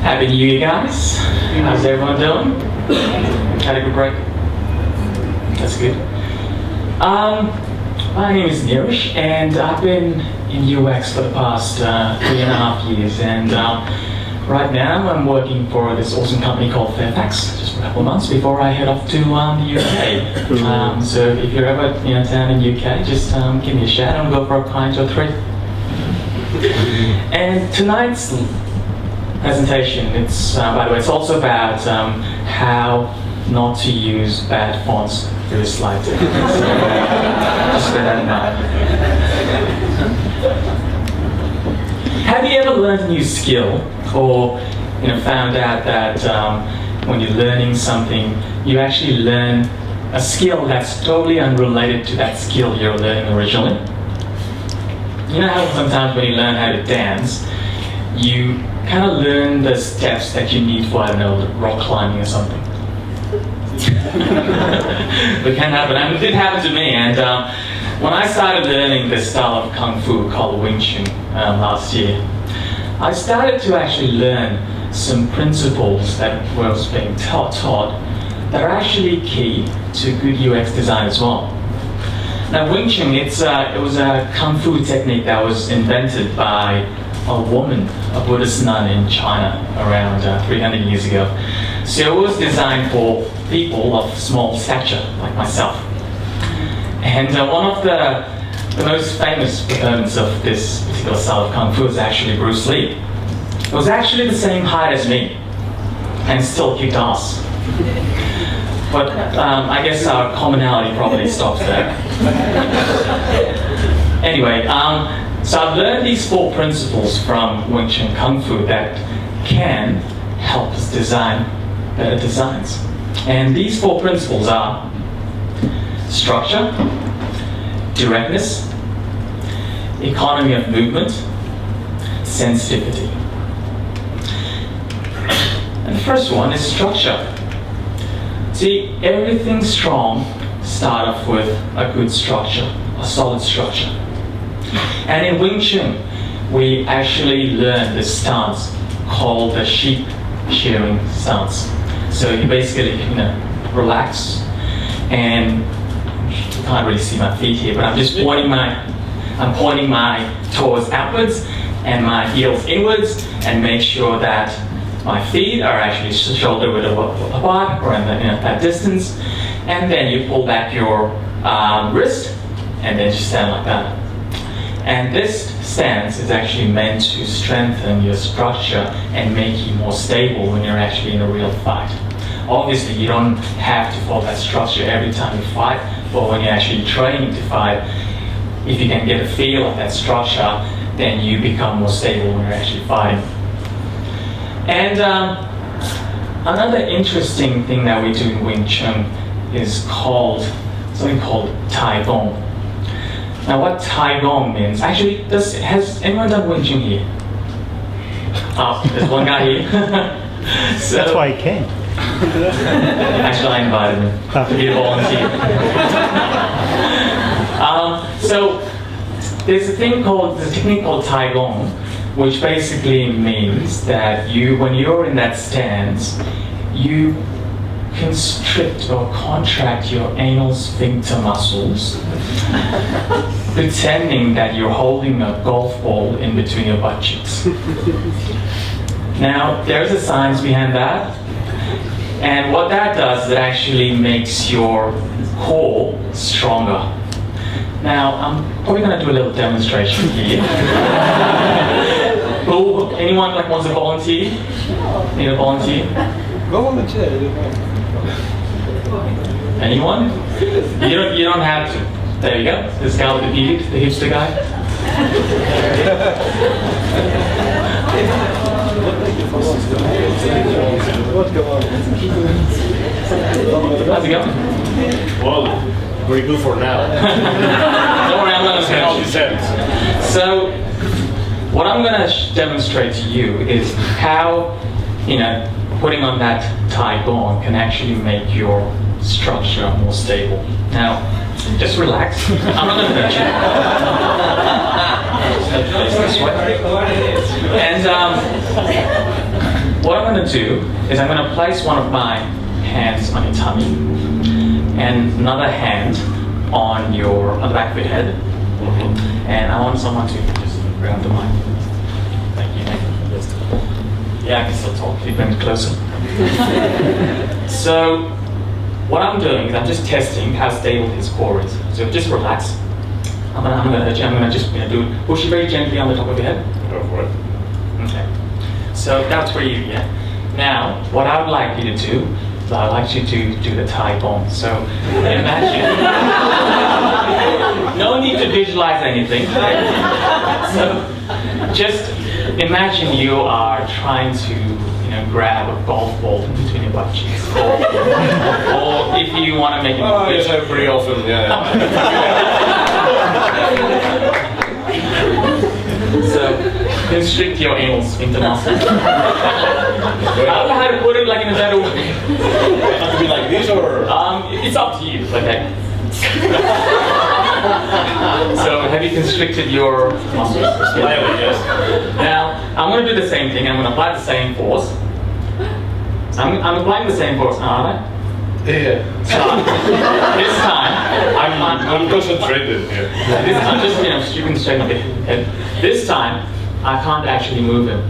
Happy New Year, guys. How's everyone doing? Had a good break? That's good. My name is Nirish, and I've been in UX for the past 3.5 years, and right now I'm working for this awesome company called Fairfax, just for a couple of months before I head off to the UK. So if you're ever down in the UK, just give me a shout and we'll go for a pint or three. And tonight's presentation, it's by the way, it's also about how not to use bad fonts for your slide deck. So, just bear that in mind. Have you ever learned a new skill, or found out that when you're learning something, you actually learn a skill that's totally unrelated to that skill you're learning originally? You know how sometimes when you learn how to dance, you kind of learn the steps that you need for, I don't know, rock climbing or something. It can happen. I mean, it did happen to me. And when I started learning this style of Kung Fu called Wing Chun last year, I started to actually learn some principles that was being taught that are actually key to good UX design as well. Now, Wing Chun, it was a Kung Fu technique that was invented by a woman, a Buddhist nun in China around 300 years ago. So it was designed for people of small stature, like myself. And one of the most famous proponents of this particular style of Kung Fu is actually Bruce Lee. He was actually the same height as me, and still kicked ass. But I guess our commonality probably stops there. Anyway, so I've learned these 4 principles from Wing Chun Kung Fu that can help us design better designs. And these 4 principles are structure, directness, economy of movement, sensitivity. And the first one is structure. See, everything strong starts off with a good structure, a solid structure. And in Wing Chun, we actually learn this stance called the sheep shearing stance. So you basically, relax, and you can't really see my feet here, but I'm just pointing my toes outwards and my heels inwards, and make sure that my feet are actually shoulder width apart, or in that distance. And then you pull back your wrist, and then just stand like that. And this stance is actually meant to strengthen your structure and make you more stable when you're actually in a real fight. Obviously, you don't have to follow that structure every time you fight, but when you're actually training to fight, if you can get a feel of that structure, then you become more stable when you're actually fighting. And another interesting thing that we do in Wing Chun is something called Tai Gong. Now, what Tai Gong means, actually, has anyone done Wing Chun here? Oh, there's one guy here. So, that's why he came. Actually, I invited him to be a volunteer. So, there's a technique called Tai Gong, which basically means that when you're in that stance, you constrict or contract your anal sphincter muscles, pretending that you're holding a golf ball in between your butt cheeks. Now, there's a science behind that, and what that does is it actually makes your core stronger. Now, I'm probably going to do a little demonstration here. Anyone wants to volunteer? Need a volunteer? Go on the chair. Anyone? You don't have to. There you go. This guy with the beard, the hipster guy. How's it going? Well, very good for now. Don't worry, I'm not going to finish. So, what I'm going to demonstrate to you is how, putting on that Tai Gong can actually make your structure more stable. Now, just relax. I'm not going to hurt you. Face this way. And what I'm going to do is I'm going to place one of my hands on your tummy and another hand on the back of your head. And I want someone to just grab the mic. Thank you. Yeah, I can still talk. You bring it closer. So, what I'm doing is I'm just testing how stable his core is. So just relax. I'm gonna just push you very gently on the top of your head. Go for it. Okay. So that's for you, yeah. Now, what I would like you to do is I'd like you to do the Thai bomb. So imagine. No need to visualize anything. So just imagine you are trying to grab a golf ball in between your butt cheeks. Or if you want to make it yes, I pretty often, yeah. So constrict your anal sphincter muscles. I don't know how to put it like in a better way. It has to be like this or? It's up to you. Okay. So have you constricted your muscles? Slightly, yes. Now I'm going to do the same thing. I'm going to apply the same force. I'm applying the same force, aren't I? Yeah. So, this time I'm concentrated here. This time, just you can straighten up your head. This time, I can't actually move him.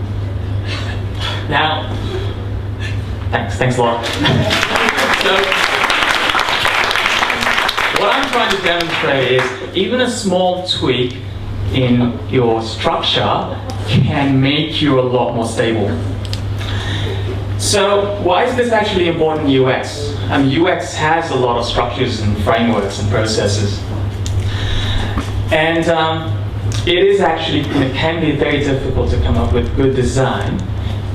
Now, thanks, Laura. So, what I'm trying to demonstrate is even a small tweak in your structure can make you a lot more stable. So, why is this actually important in UX? UX has a lot of structures and frameworks and processes. And it is actually, it can be very difficult to come up with good design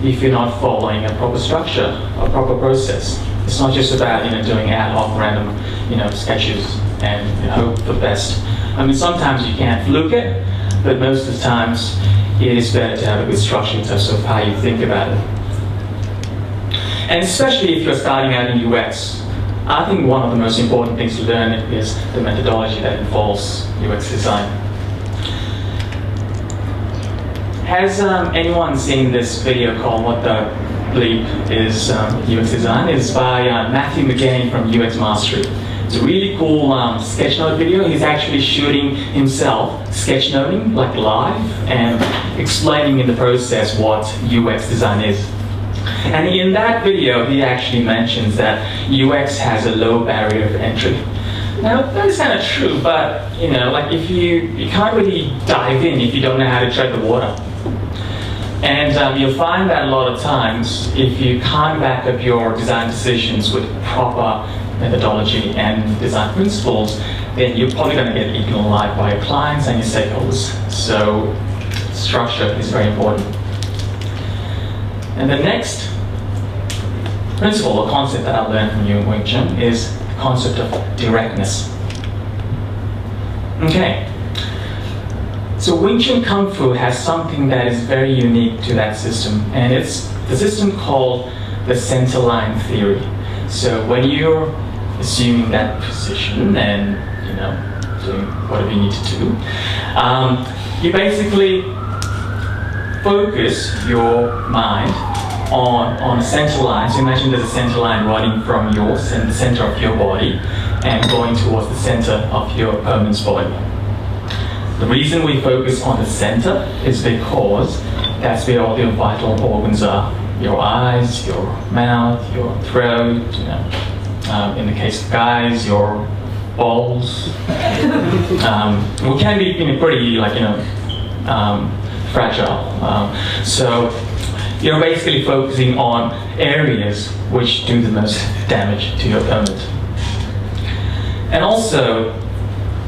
if you're not following a proper structure, a proper process. It's not just about doing ad hoc random sketches and hope for the best. Sometimes you can fluke it, but most of the times it is better to have a good structure in terms of how you think about it. And especially if you're starting out in UX, I think one of the most important things to learn is the methodology that involves UX design. Has anyone seen this video called What the Bleep is UX Design? It's by Matthew McGain from UX Mastery. It's a really cool sketchnote video. He's actually shooting himself, sketchnoting like live, and explaining in the process what UX design is. And in that video, he actually mentions that UX has a low barrier of entry. Now, that is kind of true, but like if you can't really dive in if you don't know how to tread the water. And you'll find that a lot of times, if you can't back up your design decisions with proper methodology and design principles, then you're probably going to get eaten alive by your clients and your stakeholders. So, structure is very important. And the next principle or concept that I learned from you in Wing Chun is the concept of directness. Okay. So Wing Chun Kung Fu has something that is very unique to that system, and it's the system called the center line theory. So when you're assuming that position and doing whatever you need to do, you basically focus your mind on a center line. So imagine there's a center line running from the center of your body and going towards the center of your opponent's body. The reason we focus on the center is because that's where all your vital organs are. Your eyes, your mouth, your throat, in the case of guys, your balls. We can be pretty fragile. So you're basically focusing on areas which do the most damage to your opponent. And also,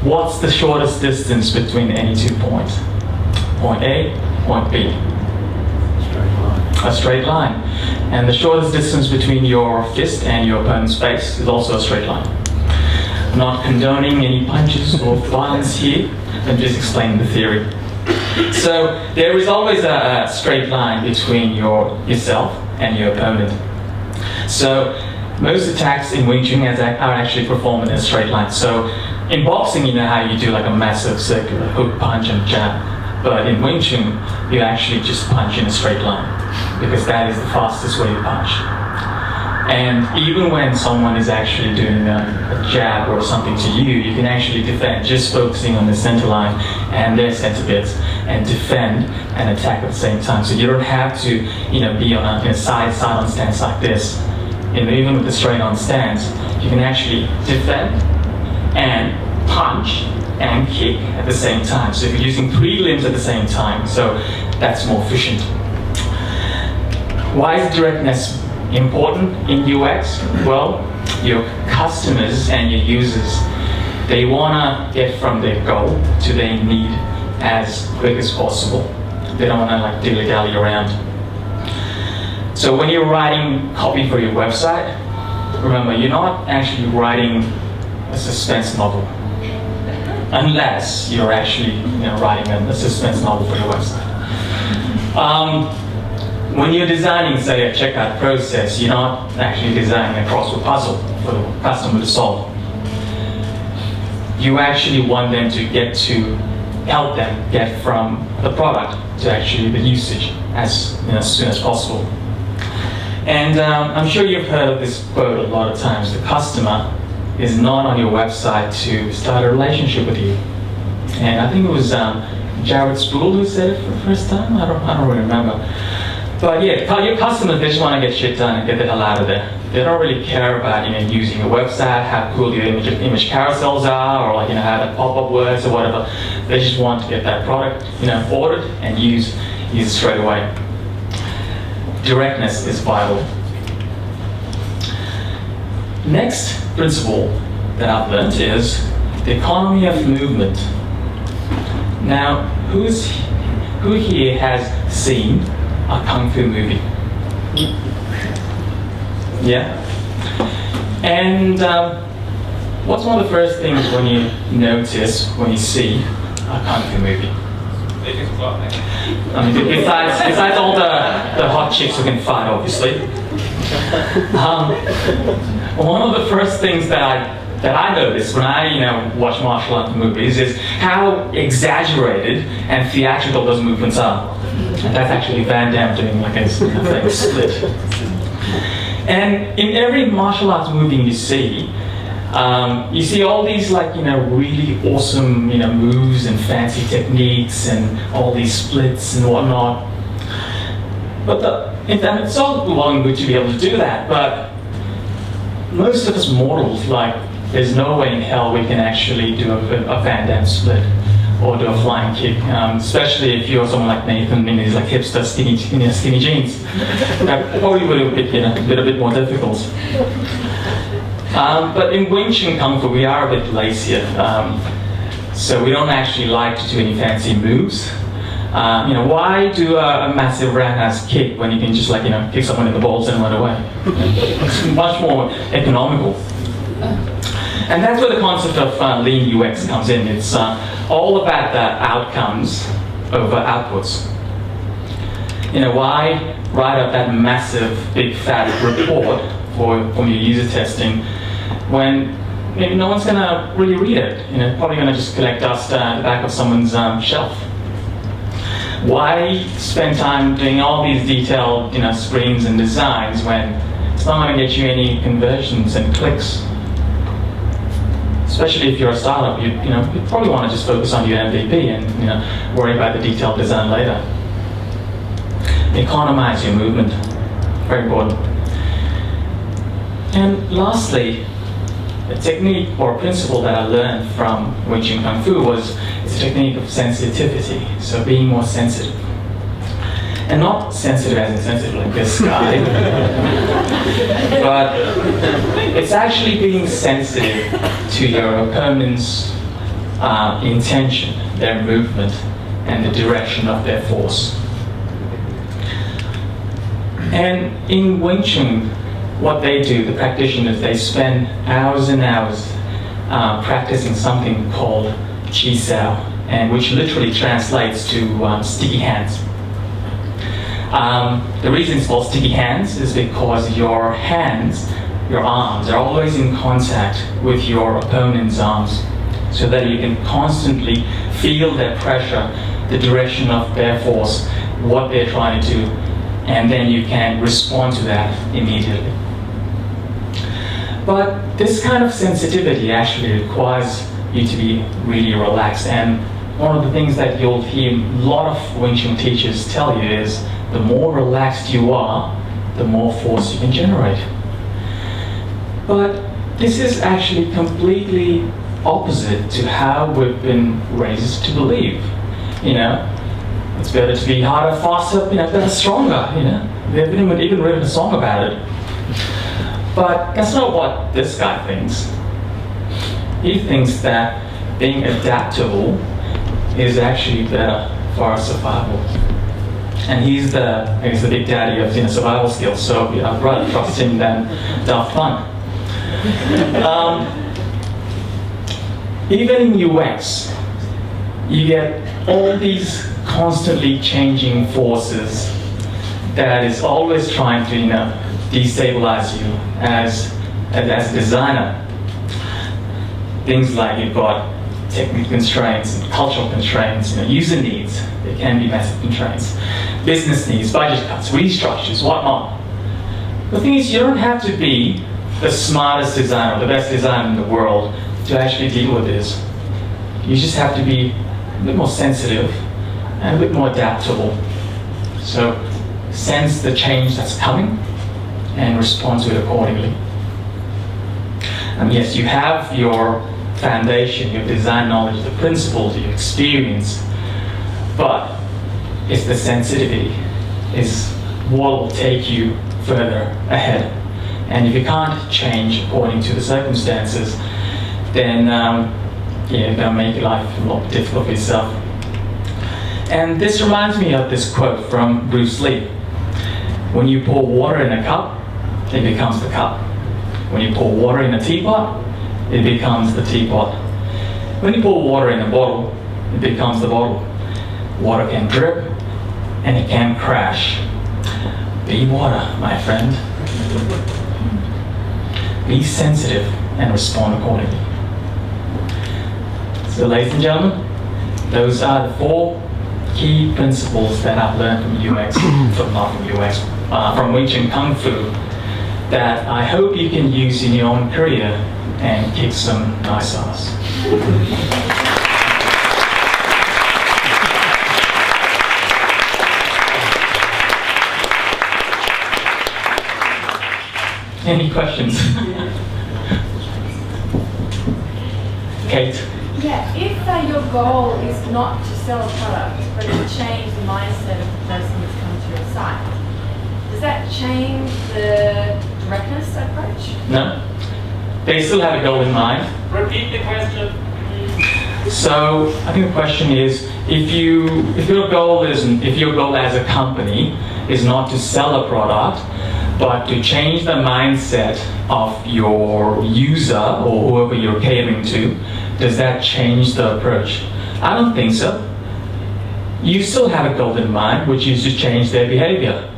what's the shortest distance between any 2 points? Point A, point B. A straight line. And the shortest distance between your fist and your opponent's face is also a straight line. I'm not condoning any punches or violence here, I'm just explaining the theory. So there is always a straight line between yourself and your opponent. So most attacks in Wing Chun are actually performed in a straight line. So in boxing, you know how you do like a massive circular hook, punch, and jab. But in Wing Chun, you actually just punch in a straight line because that is the fastest way to punch. And even when someone is actually doing a jab or something to you, you can actually defend just focusing on the center line and their center bits and defend and attack at the same time. So you don't have to, be on a side-on stance like this. Even with the straight-on stance, you can actually defend and punch and kick at the same time. So if you're using 3 limbs at the same time, so that's more efficient. Why is directness important in UX? Well, your customers and your users, they want to get from their goal to their need as quick as possible. They don't want to dilly-dally around. So when you're writing copy for your website, remember, you're not actually writing a suspense novel, unless you're actually writing a suspense novel for your website. When you're designing, say, a checkout process, you're not actually designing a crossword puzzle for the customer to solve. You actually want them to help them get from the product to actually the usage as soon as possible. And I'm sure you've heard of this quote a lot of times: the customer is not on your website to start a relationship with you. And I think it was Jared Spool who said it for the first time. I don't really remember. But yeah, your customers, they just want to get shit done and get the hell out of there. They don't really care about using your website, how cool your image carousels are, or how the pop-up works or whatever. They just want to get that product ordered and use it straight away. Directness is vital. Next principle that I've learned is the economy of movement. Now, who here has seen a kung fu movie? Yeah? And what's one of the first things when you notice when you see a kung fu movie? I mean, besides all the hot chicks who can fight, obviously. One of the first things that I notice when I watch martial art movies is how exaggerated and theatrical those movements are. And that's actually Van Damme doing a split. And in every martial arts movie you see all these really awesome moves and fancy techniques and all these splits and whatnot. But it's all well and good to be able to do that, but most of us mortals, there's no way in hell we can actually do a Van Damme split or do a flying kick, especially if you're someone like Nathan in his hipster skinny jeans. That probably would have been a bit more difficult. But in Wing Chun Kung Fu, we are a bit lazier, so we don't actually like to do any fancy moves. Why do a massive roundhouse kick when you can just kick someone in the balls and run away? It's much more economical. And that's where the concept of lean UX comes in. It's all about the outcomes over outputs. Why write up that massive, big, fat report from your user testing when maybe no one's going to really read it? Probably going to just collect dust at the back of someone's shelf. Why spend time doing all these detailed screens and designs when it's not going to get you any conversions and clicks? Especially if you're a startup, you probably want to just focus on your MVP and worry about the detailed design later. Economize your movement, very important. And lastly, a technique or a principle that I learned from Wing Chun Kung Fu was it's a technique of sensitivity, so being more sensitive. And not sensitive as insensitive like this guy, but it's actually being sensitive to your opponent's intention, their movement, and the direction of their force. And in Wing Chun, what they do, the practitioners, they spend hours and hours practicing something called Chi Sao, and which literally translates to sticky hands. The reason it's called sticky hands is because your hands, your arms, are always in contact with your opponent's arms. so that you can constantly feel their pressure, the direction of their force, what they're trying to do, and then you can respond to that immediately. But this kind of sensitivity actually requires you to be really relaxed, and one of the things that you'll hear a lot of Wing Chun teachers tell you is the more relaxed you are, the more force you can generate. But this is actually completely opposite to how we've been raised to believe. You know, it's better to be harder, faster, better, stronger. They've even written a song about it. But that's not what this guy thinks. He thinks that being adaptable is actually better for our survival. And he's the big daddy of survival skills, so I'd rather trust him than Daft Punk. Even in UX, you get all these constantly changing forces that is always trying to destabilize you as a designer. Things like you've got technical constraints and cultural constraints, user needs. There can be massive constraints. Business needs, budget cuts, restructures, whatnot. The thing is, you don't have to be the smartest designer, the best designer in the world to actually deal with this. You just have to be a bit more sensitive and a bit more adaptable. So sense the change that's coming and respond to it accordingly. And yes, you have your foundation, your design knowledge, the principles, your experience, but it's the sensitivity is what will take you further ahead. And if you can't change according to the circumstances, then you're going to make life a lot difficult for yourself. And this reminds me of this quote from Bruce Lee. When you pour water in a cup, it becomes the cup. When you pour water in a teapot, it becomes the teapot. When you pour water in a bottle, it becomes the bottle. Water can drip and it can crash. Be water, my friend. Be sensitive and respond accordingly. So ladies and gentlemen, those are the 4 key principles that I've learned from UX, from Wing Chun Kung Fu, that I hope you can use in your own career and kick some nice ass. Any questions? Kate? Yeah, if your goal is not to sell a product, but to change the mindset of the person that's come to your site, does that change the directness approach? No. They still have a goal in mind. Repeat the question. So I think the question is, if your goal as a company is not to sell a product, but to change the mindset of your user or whoever you're catering to, does that change the approach? I don't think so. You still have a goal in mind, which is to change their behavior.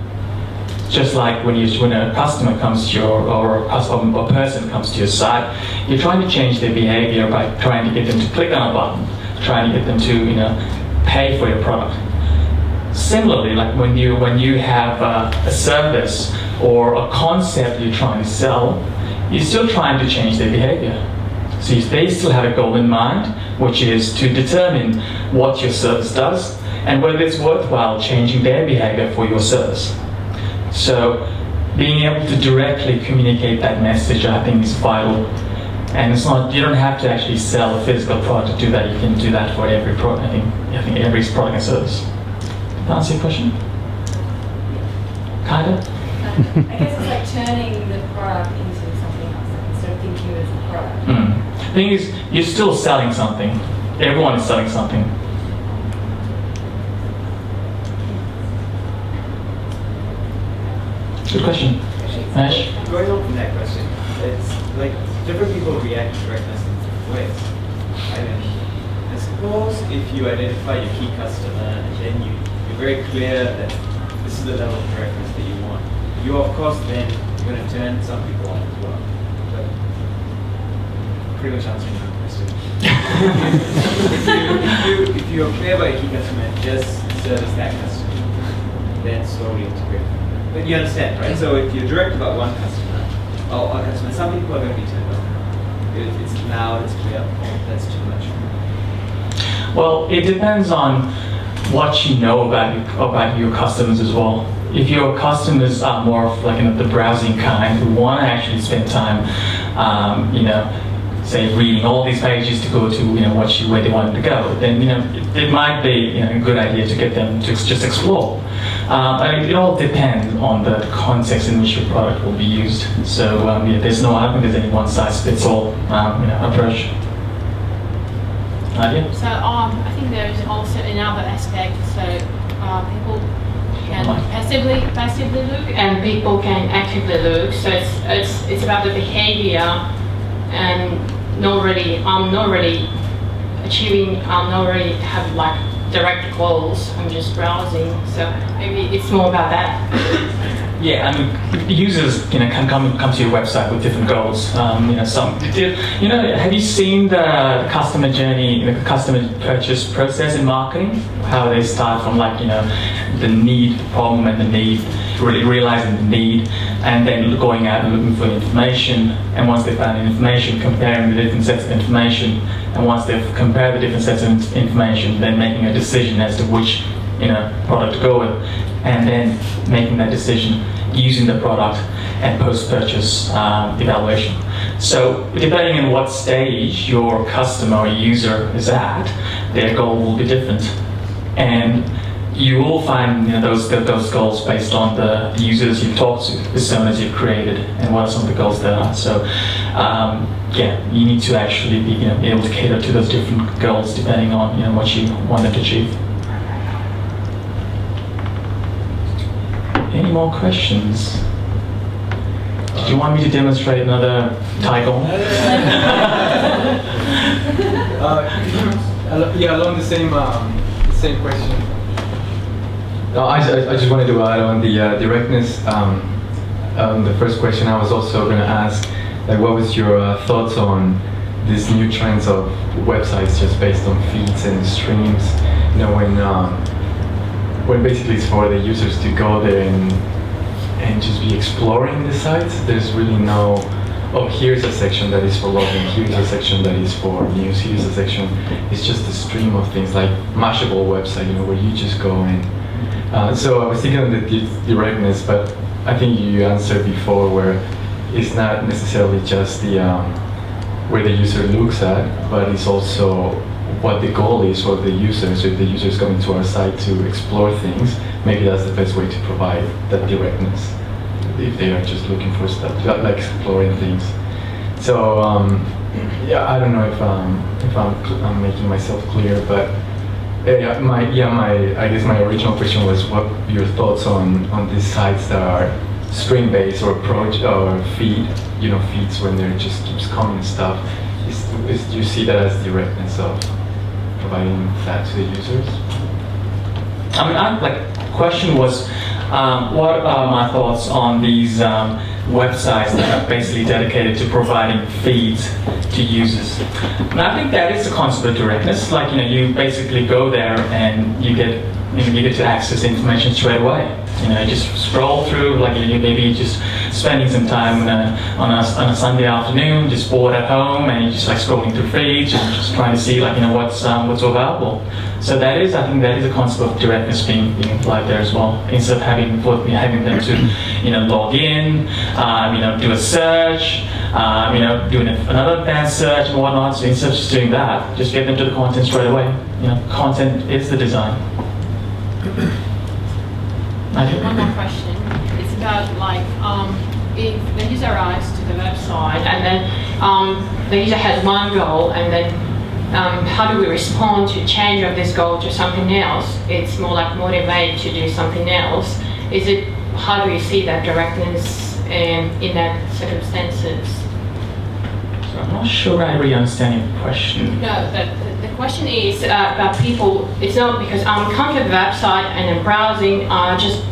Just like when a customer comes to or a person comes to your site, you're trying to change their behavior by trying to get them to click on a button, trying to get them to pay for your product. Similarly, like when you have a service or a concept you're trying to sell, you're still trying to change their behavior. So they still have a goal in mind, which is to determine what your service does and whether it's worthwhile changing their behavior for your service. So being able to directly communicate that message, I think, is vital. And it's not, you don't have to actually sell a physical product to do that. You can do that for every product. I think every product and service. Did that answer your question? Kinda? I guess it's like turning the product into something else, like instead of thinking of it as a product. The thing is, you're still selling something. Everyone is selling something. Good question. Ash? Going on from that question, it's like different people react to directness in different ways. I suppose if you identify your key customer and then you're very clear that this is the level of directness that you want, you of course then you're going to turn some people on as well. But pretty much answering that question. If you're clear about your key customer, just service that customer, then slowly integrate. But you understand, right? So if you're direct about one customer, or a customer, some people are going to be turned off. It's loud, it's clear, that's too much. Well, it depends on what you know about your customers as well. If your customers are more of like the browsing kind who want to actually spend time, say reading all these pages to go to where they want to go, then it might be a good idea to get them to just explore. It all depends on the context in which your product will be used. So I don't think there's any one size fits all approach. Nadia? So I think there is also another aspect. So people can passively look, and people can actively look. So it's about the behavior, and I'm not really have like direct goals. I'm just browsing. So maybe it's more about that. Yeah, I mean, users can come to your website with different goals. Have you seen the customer journey, the customer purchase process in marketing? How they start from the need, problem, and the need, really realizing the need, and then going out and looking for information. And once they find information, comparing the different sets of information. And once they've compared the different sets of information, then making a decision as to which product to go with, and then making that decision using the product and post-purchase evaluation. So depending on what stage your customer or user is at, their goal will be different. And you will find those goals based on the users you've talked to, the personas you've created, and what are some of the goals there are. So you need to actually be able to cater to those different goals depending on what you want them to achieve. Any more questions? Do you want me to demonstrate another Taigong? Along the same question. I just wanted to add on the directness. The first question I was also going to ask, what was your thoughts on these new trends of websites just based on feeds and streams? When basically it's for the users to go there and just be exploring the sites. There's really no, here's a section that is for login, here's a section that is for news, here's a section. It's just a stream of things like Mashable website, where you just go in. So I was thinking of the directness, but I think you answered before where it's not necessarily just the where the user looks at, but it's also what the goal is for the user. So if the user is coming to our site to explore things, maybe that's the best way to provide that directness. If they are just looking for stuff, like exploring things. So I don't know if I'm making myself clear, but I guess my original question was what your thoughts on these sites that are string-based or feeds when there just keeps coming stuff. Do you see that as directness of providing that to the users? I mean, the question was, what are my thoughts on these websites that are basically dedicated to providing feeds to users? And I think that is the concept of directness. You basically go there and you get to access information straight away. Just scroll through, maybe just spending some time on a Sunday afternoon, just bored at home, and you're just scrolling through feeds and just trying to see what's available. So I think that is a concept of directness being applied there as well. Instead of having them to log in, do a search, do another advanced search and whatnot. So instead of just doing that, just get them to the content straight away. Content is the design. One more question. It's about if the user arrives to the website and then the user has one goal, and then how do we respond to change of this goal to something else? It's more motivate to do something else. How do we see that directness in that circumstances? So I'm not sure I really understand your question. No, the question is about people. It's not because I'm coming to the website and I'm browsing, just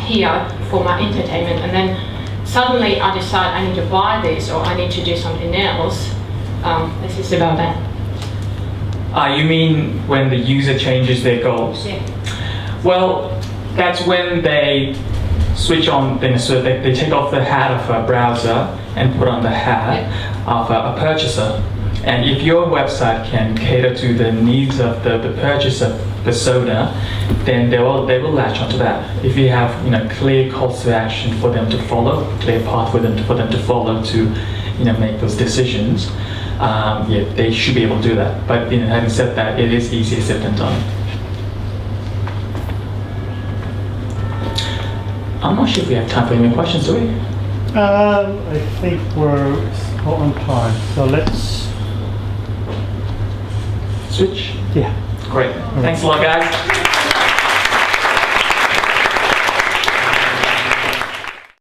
here for my entertainment, and then suddenly I decide I need to buy this or I need to do something else. This is about that. You mean when the user changes their goals? Yeah. Well, that's when they switch on, so they take off the hat of a browser and put on the hat of a purchaser. And if your website can cater to the needs of the purchaser persona, then they will latch onto that. If you have clear calls to action for them to follow, clear path for them to follow to make those decisions, they should be able to do that. But having said that, it is easier said than done. I'm not sure if we have time for any more questions, do we? I think we're on time, so let's Switch? yeah. Great. Thanks a lot, guys.